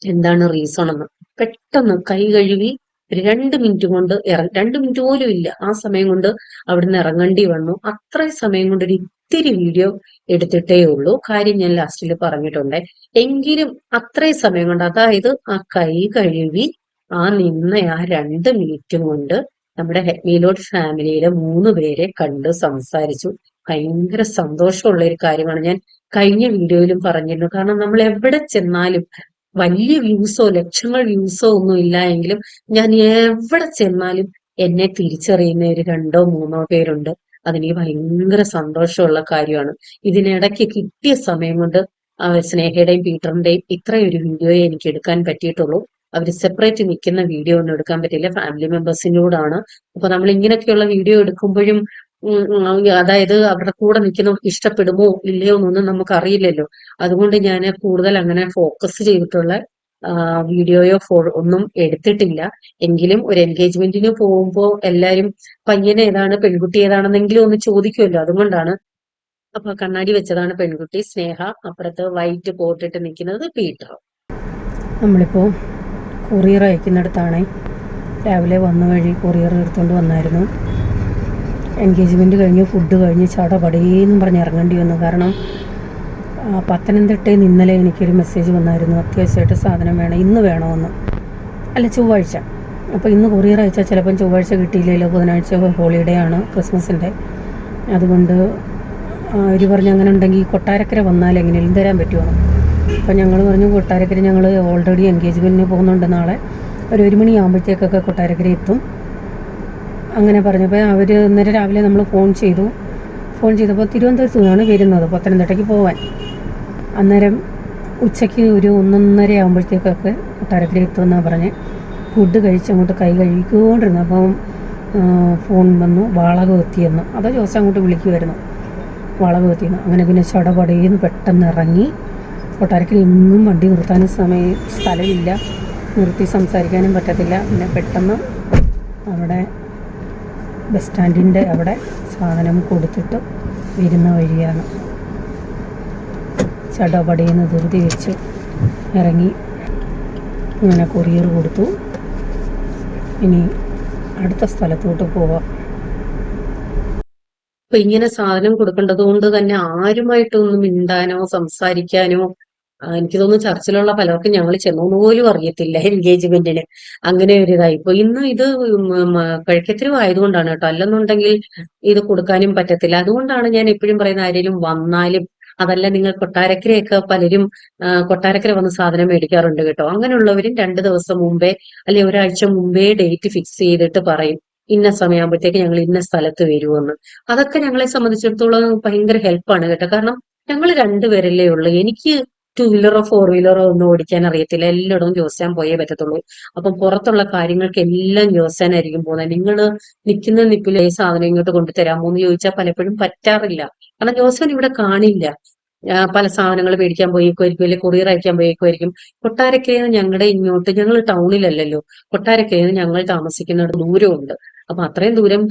എന്താണ് റീസൺ എന്ന്. പെട്ടെന്ന് കൈ കഴുകി 2 മിനിറ്റ് കൊണ്ട് 2 മിനിറ്റ് പോലും ഇല്ല, ആ സമയം കൊണ്ട് അവിടുന്ന് ഇറങ്ങേണ്ടി വന്നു. അത്രയും സമയം കൊണ്ട് ഒരു ഇത്തിരി വീഡിയോ എടുത്തിട്ടേ ഉള്ളൂ. കാര്യം ഞാൻ ലാസ്റ്റിൽ പറഞ്ഞിട്ടുണ്ട്. എങ്കിലും അത്രയും സമയം കൊണ്ട്, അതായത് ആ കൈ കഴുകി നിന്ന 2 മിനിറ്റ് കൊണ്ട് നമ്മുടെ ഹെഡ്മിലോഡ് ഫാമിലിയിലെ 3 പേരെ കണ്ട് സംസാരിച്ചു. ഭയങ്കര സന്തോഷമുള്ള ഒരു കാര്യമാണ്. ഞാൻ കഴിഞ്ഞ വീഡിയോയിലും പറഞ്ഞിരുന്നു. കാരണം നമ്മൾ എവിടെ ചെന്നാലും വലിയ വ്യൂസോ ലക്ഷങ്ങൾ വ്യൂസോ ഒന്നും ഇല്ല എങ്കിലും ഞാൻ എവിടെ ചെന്നാലും എന്നെ തിരിച്ചറിയുന്ന ഒരു 2-3 പേരുണ്ട്. അതെനിക്ക് ഭയങ്കര സന്തോഷമുള്ള കാര്യമാണ്. ഇതിനിടയ്ക്ക് കിട്ടിയ സമയം കൊണ്ട് സ്നേഹയുടെയും പീറ്ററിന്റെയും ഇത്രയൊരു വീഡിയോയെ എനിക്ക് എടുക്കാൻ പറ്റിയിട്ടുള്ളൂ. അവർ സെപ്പറേറ്റ് നിൽക്കുന്ന വീഡിയോ ഒന്നും എടുക്കാൻ പറ്റില്ല. ഫാമിലി മെമ്പേഴ്സിനോടാണ്. അപ്പൊ നമ്മൾ ഇങ്ങനെയൊക്കെയുള്ള വീഡിയോ എടുക്കുമ്പോഴും അതായത് അവരുടെ കൂടെ നിൽക്കുന്നവർക്ക് ഇഷ്ടപ്പെടുമോ ഇല്ലയോ എന്നൊന്നും നമുക്ക് അറിയില്ലല്ലോ. അതുകൊണ്ട് ഞാൻ കൂടുതൽ അങ്ങനെ ഫോക്കസ് ചെയ്തിട്ടുള്ള വീഡിയോയോ ഒന്നും എടുത്തിട്ടില്ല. എങ്കിലും ഒരു എൻഗേജ്മെന്റിന് പോകുമ്പോൾ എല്ലാരും പയ്യൻ ഏതാണ് പെൺകുട്ടി ഏതാണെന്നെങ്കിലും ഒന്ന് ചോദിക്കുമല്ലോ, അതുകൊണ്ടാണ്. അപ്പൊ കണ്ണാടി വെച്ചതാണ് പെൺകുട്ടി സ്നേഹ, അപ്പുറത്ത് വൈറ്റ് കോട്ടിട്ട് നിൽക്കുന്നത് പീറ്റർ. നമ്മളിപ്പോ കൊറിയർ അയക്കുന്നിടത്താണ്. രാവിലെ വന്ന വഴി കൊറിയർ എടുത്തുകൊണ്ട് വന്നായിരുന്നു. എൻഗേജ്മെൻറ്റ് കഴിഞ്ഞ് ഫുഡ് കഴിഞ്ഞ് ചടപടേന്നും പറഞ്ഞ് ഇറങ്ങേണ്ടി വന്നു. കാരണം പത്തനംതിട്ടയിൽ നിന്ന് ഇന്നലെ എനിക്കൊരു മെസ്സേജ് വന്നായിരുന്നു, അത്യാവശ്യമായിട്ട് സാധനം വേണം, ഇന്ന് വേണമെന്ന്. അല്ല, ചൊവ്വാഴ്ച. അപ്പോൾ ഇന്ന് കൊറിയർ അയച്ചാൽ ചിലപ്പം ചൊവ്വാഴ്ച കിട്ടിയില്ലല്ലോ, ബുധനാഴ്ച ഹോളിഡേ ആണ്, ക്രിസ്മസിൻ്റെ. അതുകൊണ്ട് അവർ പറഞ്ഞു അങ്ങനെ ഉണ്ടെങ്കിൽ കൊട്ടാരക്കര വന്നാൽ എങ്ങനെയും തരാൻ പറ്റുമോ. അപ്പോൾ ഞങ്ങൾ പറഞ്ഞു കൊട്ടാരക്കര ഞങ്ങൾ ഓൾറെഡി എൻഗേജ്മെൻറ്റിന് പോകുന്നുണ്ട്, നാളെ ഒരു 1 മണിയാകുമ്പോഴത്തേക്കൊക്കെ കൊട്ടാരക്കര എത്തും. അങ്ങനെ പറഞ്ഞപ്പോൾ അവർ ഇന്നലെ രാവിലെ നമ്മൾ ഫോൺ ചെയ്തപ്പോൾ തിരുവനന്തപുരത്ത് നിന്നാണ് വരുന്നത് പത്തനംതിട്ടയ്ക്ക് പോകാൻ. അന്നേരം ഉച്ചയ്ക്ക് ഒരു 1:30 ആകുമ്പോഴത്തേക്കൊക്കെ കൊട്ടാരക്കര എത്തുമെന്നാണ് പറഞ്ഞ്. ഫുഡ് കഴിച്ച് അങ്ങോട്ട് കൈ കഴുകിക്കൊണ്ടിരുന്നു. അപ്പം ഫോൺ വന്നു, വാളകം എത്തിയെന്ന്. അതോ ജോസ് അങ്ങോട്ട് വിളിക്കുമായിരുന്നു, വാളകം എത്തിയെന്ന്. അങ്ങനെ പിന്നെ ചടപടയെന്ന് പെട്ടെന്ന് ഇറങ്ങി. കൊട്ടാരക്കര എങ്ങും വണ്ടി നിർത്താനും സ്ഥലമില്ല, നിർത്തി സംസാരിക്കാനും പറ്റത്തില്ല. പിന്നെ പെട്ടെന്ന് അവിടെ ബസ് സ്റ്റാൻഡിൻ്റെ അവിടെ സാധനം കൊടുത്തിട്ട് വരുന്ന വഴിയാണ്. ചടപടയെന്ന് ധൃതി വെച്ച് ഇറങ്ങി അങ്ങനെ കൊറിയർ കൊടുത്തു. ഇനി അടുത്ത സ്ഥലത്തോട്ട് പോവാം. അപ്പൊ ഇങ്ങനെ സാധനം കൊടുക്കേണ്ടത് കൊണ്ട് തന്നെ ആരുമായിട്ടൊന്നും മിണ്ടാനോ സംസാരിക്കാനോ എനിക്ക് തോന്നുന്നു ചർച്ചിലുള്ള പലർക്കും ഞങ്ങൾ ചെന്നോന്ന് പോലും അറിയത്തില്ല എൻഗേജ്മെന്റിന്. അങ്ങനെ ഒരു ഇതായിപ്പോ ഇന്ന് ഇത് കഴിക്കത്തിലും ആയതുകൊണ്ടാണ് കേട്ടോ, അല്ലെന്നുണ്ടെങ്കിൽ ഇത് കൊടുക്കാനും പറ്റത്തില്ല. അതുകൊണ്ടാണ് ഞാൻ എപ്പോഴും പറയുന്ന, ആരെങ്കിലും വന്നാലും അതല്ല നിങ്ങൾ കൊട്ടാരക്കരയൊക്കെ പലരും കൊട്ടാരക്കര വന്ന് സാധനം മേടിക്കാറുണ്ട് കേട്ടോ. അങ്ങനെയുള്ളവരും 2 ദിവസം മുമ്പേ അല്ലെ ഒരാഴ്ച മുമ്പേ ഡേറ്റ് ഫിക്സ് ചെയ്തിട്ട് പറയും, ഇന്ന സമയമാകുമ്പോഴത്തേക്ക് ഞങ്ങൾ ഇന്ന സ്ഥലത്ത് വരുമെന്ന്. അതൊക്കെ ഞങ്ങളെ സംബന്ധിച്ചിടത്തോളം ഭയങ്കര ഹെൽപ്പാണ് കേട്ടോ. കാരണം ഞങ്ങൾ 2 പേരല്ലേ ഉള്ളൂ. എനിക്ക് 2 വീലറോ 4 വീലറോ ഒന്നും ഓടിക്കാൻ അറിയത്തില്ല. എല്ലായിടവും ജോസ്യാൻ പോയേ പറ്റത്തുള്ളൂ. അപ്പം പുറത്തുള്ള കാര്യങ്ങൾക്ക് എല്ലാം ജോസ്യാനായിരിക്കും പോകുന്നത്. നിങ്ങൾ നിൽക്കുന്ന നിപ്പിൽ ഈ സാധനം ഇങ്ങോട്ട് കൊണ്ടുതരാമോ എന്ന് ചോദിച്ചാൽ പലപ്പോഴും പറ്റാറില്ല. കാരണം ജോസ്യാൻ ഇവിടെ കാണില്ല. പല സാധനങ്ങൾ മേടിക്കാൻ പോയേക്കുമായിരിക്കും, അല്ലെങ്കിൽ കൊറിയർ അയക്കാൻ പോയേക്കുമായിരിക്കും. കൊട്ടാരക്കരയിൽ നിന്ന് ഞങ്ങളുടെ ഇങ്ങോട്ട്, ഞങ്ങൾ ടൗണിലല്ലല്ലോ, കൊട്ടാരക്കരയിൽ നിന്ന് ഞങ്ങൾ താമസിക്കുന്ന ദൂരമുണ്ട്. അപ്പൊ അത്രയും ദൂരം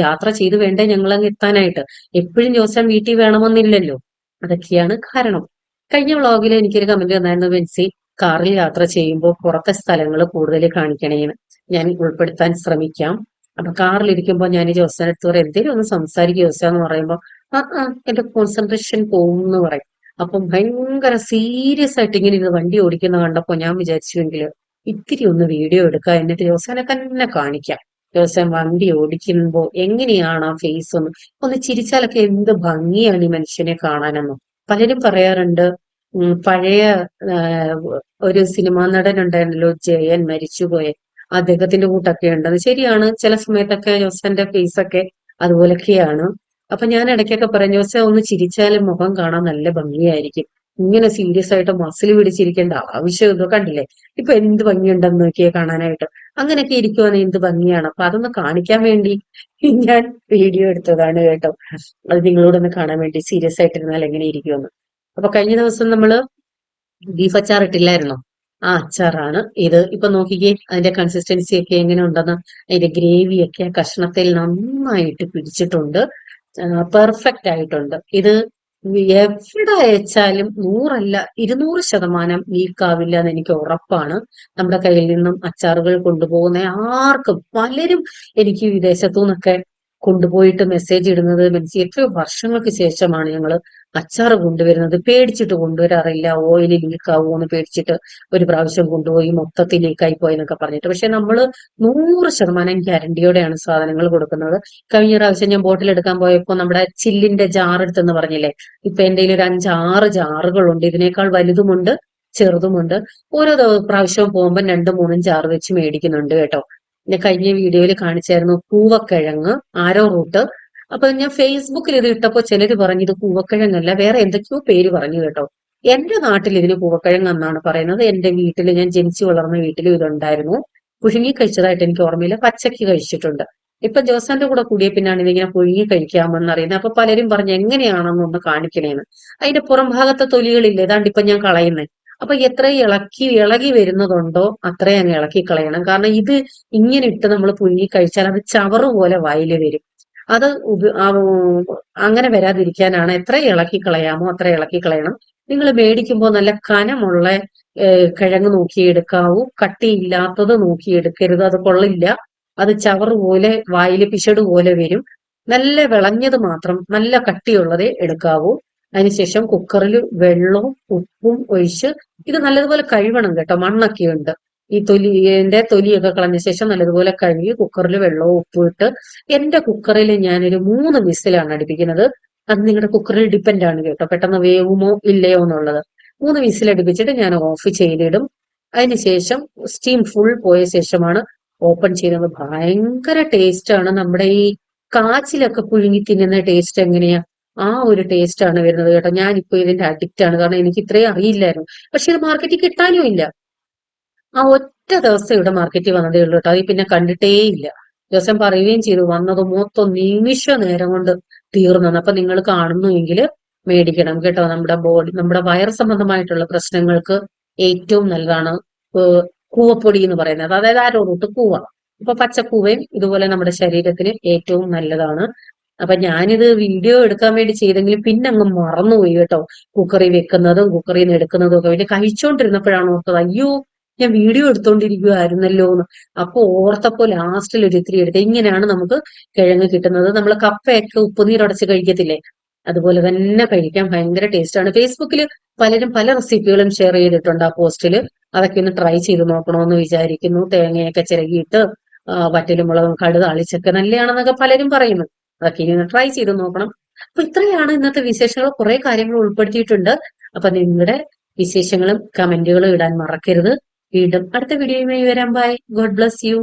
യാത്ര ചെയ്ത് വേണ്ടേ ഞങ്ങൾ അങ്ങ് എത്താനായിട്ട്. എപ്പോഴും ജോസ്യാൻ വീട്ടിൽ വേണമെന്നില്ലല്ലോ. അതൊക്കെയാണ് കാരണം. കഴിഞ്ഞ വ്ളോഗിൽ എനിക്കൊരു കമന്റ് വന്നായിരുന്നു, ബെൻസി കാറിൽ യാത്ര ചെയ്യുമ്പോൾ പുറത്തെ സ്ഥലങ്ങൾ കൂടുതൽ കാണിക്കണേന്ന്. ഞാൻ ഉൾപ്പെടുത്താൻ ശ്രമിക്കാം. അപ്പൊ കാറിലിരിക്കുമ്പോൾ ഞാൻ ജോസ്യാന്റെ അടുത്ത് പറയും, എന്തേലും ഒന്ന് സംസാരിക്കുക ജോസ്യാന്ന് പറയുമ്പോൾ എന്റെ കോൺസെൻട്രേഷൻ പോകും എന്ന് പറയും. അപ്പം ഭയങ്കര സീരിയസ് ആയിട്ട് ഇങ്ങനെ ഇത് വണ്ടി ഓടിക്കുന്ന കണ്ടപ്പോ ഞാൻ വിചാരിച്ചുവെങ്കിൽ ഇത്തിരി ഒന്ന് വീഡിയോ എടുക്കാം, എന്നിട്ട് ജോസ്യാനെ തന്നെ കാണിക്കാം. ജോസ്യാൻ വണ്ടി ഓടിക്കുമ്പോ എങ്ങനെയാണ് ആ ഫേസ് ഒന്ന് ചിരിച്ചാലൊക്കെ എന്ത് ഭംഗിയാണ് ഈ മനുഷ്യനെ കാണാനെന്നും. പലരും പറയാറുണ്ട്, പഴയ ഒരു സിനിമാ നടൻ ഉണ്ടായിരുന്നല്ലോ, ജയൻ, മരിച്ചുപോയ, അദ്ദേഹത്തിന്റെ കൂട്ടൊക്കെ ഉണ്ടെന്ന്. ശരിയാണ്, ചില സമയത്തൊക്കെ ജോസന്റെ ഫേസ് ഒക്കെ അതുപോലൊക്കെയാണ്. അപ്പൊ ഞാൻ ഇടയ്ക്കൊക്കെ പറയും, ജോസ ഒന്ന് ചിരിച്ചാലും മുഖം കാണാൻ നല്ല ഭംഗിയായിരിക്കും. ഇങ്ങനെ സീരിയസ് ആയിട്ട് മസിൽ പിടിച്ചിരിക്കേണ്ട ആവശ്യം ഇതോ, കണ്ടില്ലേ ഇപ്പൊ എന്ത് ഭംഗിയുണ്ടെന്ന് നോക്കിയേ കാണാനായിട്ട്. അങ്ങനെയൊക്കെ ഇരിക്കുവാണെങ്കിൽ എന്ത് ഭംഗിയാണ്. അപ്പൊ അതൊന്ന് കാണിക്കാൻ വേണ്ടി ഞാൻ വീഡിയോ എടുത്തതാണ് കേട്ടോ. അത് നിങ്ങളോടൊന്ന് കാണാൻ വേണ്ടി, സീരിയസ് ആയിട്ടിരുന്നാൽ എങ്ങനെ ഇരിക്കുമെന്ന്. അപ്പൊ കഴിഞ്ഞ ദിവസം നമ്മള് ബീഫ് അച്ചാർ ഇട്ടില്ലായിരുന്നോ, ആ അച്ചാറാണ് ഇത്. ഇപ്പൊ നോക്കിക്കേ അതിന്റെ കൺസിസ്റ്റൻസി ഒക്കെ എങ്ങനെ ഉണ്ടെന്ന്. അതിന്റെ ഗ്രേവിയൊക്കെ കഷ്ണത്തിൽ നന്നായിട്ട് പിടിച്ചിട്ടുണ്ട്, പെർഫെക്റ്റ് ആയിട്ടുണ്ട്. ഇത് എവിടെ അയച്ചാലും 100 അല്ല 200% ലീക്കാവില്ല എന്ന് എനിക്ക് ഉറപ്പാണ്. നമ്മുടെ കയ്യിൽ നിന്നും അച്ചാറുകൾ കൊണ്ടുപോകുന്ന ആർക്കും, പലരും എനിക്ക് വിദേശത്തു നിന്നൊക്കെ കൊണ്ടുപോയിട്ട് മെസ്സേജ് ഇടുന്നത്, മനസ്സിൽ എത്രയോ വർഷങ്ങൾക്ക് ശേഷമാണ് ഞങ്ങൾ അച്ചാർ കൊണ്ടുവരുന്നത്. പേടിച്ചിട്ട് കൊണ്ടുവരാറില്ല, ഓയിൽ ലീക്ക് ആവുമോ പേടിച്ചിട്ട് ഒരു പ്രാവശ്യം കൊണ്ടുപോയി മൊത്തത്തിൽ ലീക്കായി പോയെന്നൊക്കെ പറഞ്ഞിട്ട്. പക്ഷെ നമ്മള് 100% ഗ്യാരണ്ടിയോടെയാണ് സാധനങ്ങൾ കൊടുക്കുന്നത്. കഴിഞ്ഞ പ്രാവശ്യം ഞാൻ ബോട്ടിൽ എടുക്കാൻ പോയപ്പോ നമ്മുടെ ചില്ലിന്റെ ജാർ എടുത്തെന്ന് പറഞ്ഞില്ലേ, ഇപ്പൊ എന്റെ ഒരു 5-6 ജാറുകളുണ്ട്. ഇതിനേക്കാൾ വലുതുമുണ്ട് ചെറുതുമുണ്ട്. ഓരോ പ്രാവശ്യവും പോകുമ്പോൾ 2-3 ജാർ വെച്ച് മേടിക്കുന്നുണ്ട് കേട്ടോ. ഞാൻ കഴിഞ്ഞ വീഡിയോയിൽ കാണിച്ചായിരുന്നു കൂവക്കിഴങ്ങ് ആരോ റൂട്ട്. അപ്പൊ ഞാൻ ഫേസ്ബുക്കിൽ ഇത് ഇട്ടപ്പോ ചിലര് പറഞ്ഞു ഇത് കൂവക്കിഴങ്ങല്ല, വേറെ എന്തൊക്കെയോ പേര് പറഞ്ഞു കേട്ടോ. എന്റെ നാട്ടിൽ ഇതിന് കൂവക്കിഴങ്ങ് എന്നാണ് പറയുന്നത്. എന്റെ വീട്ടിൽ, ഞാൻ ജനിച്ചു വളർന്ന വീട്ടിലും ഇതുണ്ടായിരുന്നു. പുഴുങ്ങി കഴിച്ചതായിട്ട് എനിക്ക് ഓർമ്മയില്ല, പച്ചക്ക് കഴിച്ചിട്ടുണ്ട്. ഇപ്പൊ ജോസാന്റെ കൂടെ കൂടിയ പിന്നാണ് ഇതിങ്ങനെ പുഴുങ്ങി കഴിക്കാമെന്ന് അറിയുന്നത്. അപ്പൊ പലരും പറഞ്ഞു എങ്ങനെയാണെന്നൊന്ന് കാണിക്കണേന്ന്. അതിന്റെ പുറം ഭാഗത്തെ തൊലികളില്ലേ, ഏതാണ്ട് ഇപ്പൊ ഞാൻ കളയുന്നത്. അപ്പൊ എത്ര ഇളകി വരുന്നതുണ്ടോ അത്രയും അങ്ങ് ഇളക്കി കളയണം. കാരണം ഇത് ഇങ്ങനെ ഇട്ട് നമ്മൾ പുഴുങ്ങി കഴിച്ചാൽ അത് ചവറ് പോലെ വായില് വരും. അത് അങ്ങനെ വരാതിരിക്കാനാണ് എത്ര ഇളക്കി കളയാമോ അത്ര ഇളക്കി കളയണം. നിങ്ങൾ മേടിക്കുമ്പോൾ നല്ല കനമുള്ള കിഴങ്ങ് നോക്കിയെടുക്കാവൂ, കട്ടിയില്ലാത്തത് നോക്കിയെടുക്കരുത്, അത് കൊള്ളില്ല. അത് ചവറ് പോലെ വായില് പിശട് പോലെ വരും. നല്ല വിളഞ്ഞത് മാത്രം, നല്ല കട്ടിയുള്ളതേ എടുക്കാവൂ. അതിനുശേഷം കുക്കറിൽ വെള്ളവും ഉപ്പും ഒഴിച്ച് ഇത് നല്ലതുപോലെ കഴുകണം കേട്ടോ, മണ്ണൊക്കെ ഉണ്ട്. ഈ തൊലിയൊക്കെ കളഞ്ഞ ശേഷം നല്ലതുപോലെ കഴുകി കുക്കറിൽ വെള്ളവും ഉപ്പും ഇട്ട്, എന്റെ കുക്കറിൽ ഞാനൊരു 3 വിസിലാണ് അടുപ്പിക്കുന്നത്. അത് നിങ്ങളുടെ കുക്കറിൽ ഡിപ്പെൻഡ് ആണ് കേട്ടോ, പെട്ടെന്ന് വേവുമോ ഇല്ലയോ എന്നുള്ളത്. 3 വിസിൽ അടുപ്പിച്ചിട്ട് ഞാൻ ഓഫ് ചെയ്തിടും. അതിനുശേഷം സ്റ്റീം ഫുൾ പോയ ശേഷമാണ് ഓപ്പൺ ചെയ്യുന്നത്. ഭയങ്കര ടേസ്റ്റ് ആണ്. നമ്മുടെ ഈ കാച്ചിലൊക്കെ പുഴുങ്ങി തിന്നുന്ന ടേസ്റ്റ് എങ്ങനെയാ, ആ ഒരു ടേസ്റ്റ് ആണ് വരുന്നത് കേട്ടോ. ഞാനിപ്പോ ഇതിന്റെ അഡിക്റ്റ് ആണ്, കാരണം എനിക്ക് ഇത്രയും അറിയില്ലായിരുന്നു. പക്ഷെ ഇത് മാർക്കറ്റിൽ കിട്ടാനും ഇല്ല. ആ ഒറ്റ ദിവസം ഇവിടെ മാർക്കറ്റിൽ വന്നതേ ഉള്ളൂ കേട്ടോ, അത് പിന്നെ കണ്ടിട്ടേ ഇല്ല. ദിവസം പറയുകയും ചെയ്തു, വന്നത് മൊത്തം നിമിഷ നേരം കൊണ്ട് തീർന്നു. അപ്പൊ നിങ്ങൾ കാണുന്നുവെങ്കിൽ മേടിക്കണം കേട്ടോ. നമ്മുടെ വയർ സംബന്ധമായിട്ടുള്ള പ്രശ്നങ്ങൾക്ക് ഏറ്റവും നല്ലതാണ് കൂവപ്പൊടി എന്ന് പറയുന്നത്, അതായത് ആരോറൂട്ട് കൂവ. ഇപ്പൊ പച്ചക്കൂവയും ഇതുപോലെ നമ്മുടെ ശരീരത്തിന് ഏറ്റവും നല്ലതാണ്. അപ്പൊ ഞാനിത് വീഡിയോ എടുക്കാൻ വേണ്ടി ചെയ്തെങ്കിലും പിന്നെ അങ്ങ് മറന്നുപോയി കേട്ടോ. കുക്കറിൽ വെക്കുന്നതും കുക്കറിൽ നിന്ന് എടുക്കുന്നതും ഒക്കെ പിന്നെ കഴിച്ചോണ്ടിരുന്നപ്പോഴാണ് ഓർത്തത്, അയ്യോ ഞാൻ വീഡിയോ എടുത്തോണ്ടിരിക്കുവായിരുന്നല്ലോ എന്ന്. അപ്പൊ ഓർത്തപ്പോ ലാസ്റ്റിൽ ഒരു ഇത്തിരി എടുത്ത്. ഇങ്ങനെയാണ് നമുക്ക് കിഴങ്ങ് കിട്ടുന്നത്. നമ്മൾ കപ്പയൊക്കെ ഉപ്പുനീരടച്ച് കഴിക്കത്തില്ലേ, അതുപോലെ തന്നെ കഴിക്കാൻ ഭയങ്കര ടേസ്റ്റ് ആണ്. ഫേസ്ബുക്കിൽ പലരും പല റെസിപ്പികളും ഷെയർ ചെയ്തിട്ടുണ്ട് ആ പോസ്റ്റിൽ. അതൊക്കെ ഒന്ന് ട്രൈ ചെയ്ത് നോക്കണമെന്ന് വിചാരിക്കുന്നു. തേങ്ങയൊക്കെ ചിരകിയിട്ട് വറ്റലും മുളകും കടുക് താളിച്ചൊക്കെ നല്ലതാണെന്നൊക്കെ പലരും പറയുന്നു. അതൊക്കെ ഇനി ഒന്ന് ട്രൈ ചെയ്ത് നോക്കണം. അപ്പൊ ഇത്രയാണ് ഇന്നത്തെ വിശേഷങ്ങൾ. കുറെ കാര്യങ്ങൾ ഉൾപ്പെടുത്തിയിട്ടുണ്ട്. അപ്പൊ നിങ്ങളുടെ വിശേഷങ്ങളും കമന്റുകളും ഇടാൻ മറക്കരുത്. വീണ്ടും അടുത്ത വീഡിയോയുമായി വരാം. ബൈ. God bless you.